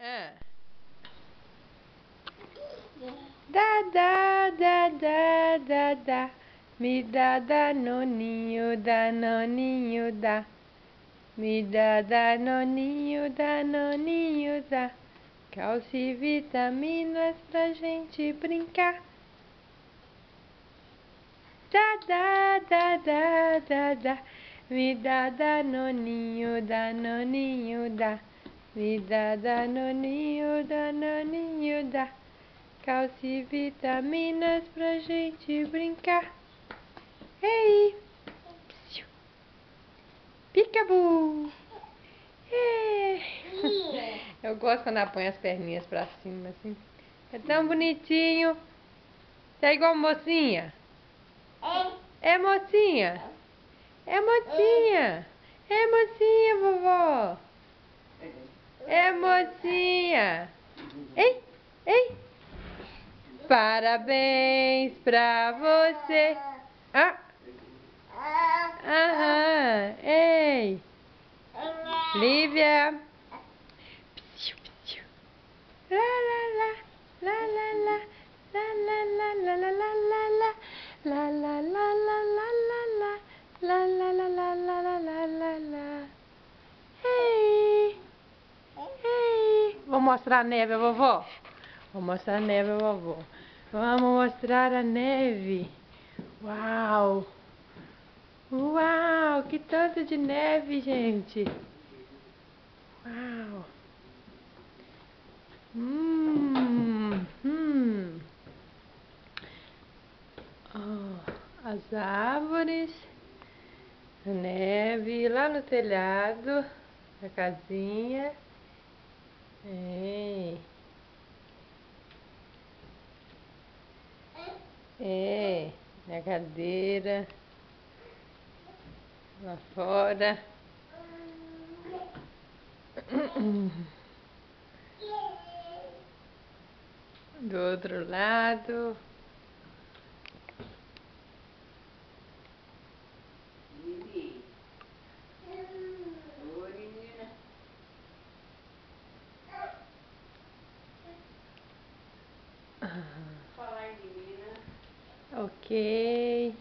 Ah. Dá, dá, dá, dá, dá, dá. Me dá danoninho, danoninho, dá. Me dá danoninho, danoninho, dá. Cálcio e vitaminas pra gente brincar. Dá, dá, dá, dá, dá, dá. Me dá danoninho, danoninho, dá. Me dá danoninho, danoninho, dá. Cálcio e vitaminas pra gente brincar. Ei! Picabu! Eu gosto quando ela põe as perninhas pra cima, assim. É tão bonitinho. Você é igual mocinha? É mocinha? É mocinha! É mocinha, vovó! É mocinha! Ei! Ei! Parabéns pra você! Ah! Aham! Ei! Lívia! La la la! La la la! La la la la la la la la! La la la la la la la! La la la la la la la la la! Ei! Ei! Vou mostrar a neve, vovó? Vou mostrar a neve, vovó. Vamos mostrar a neve. Uau! Uau! Que tanto de neve, gente! Uau! Oh, as árvores, a neve lá no telhado da casinha. É, na cadeira, lá fora. Do outro lado. Ok.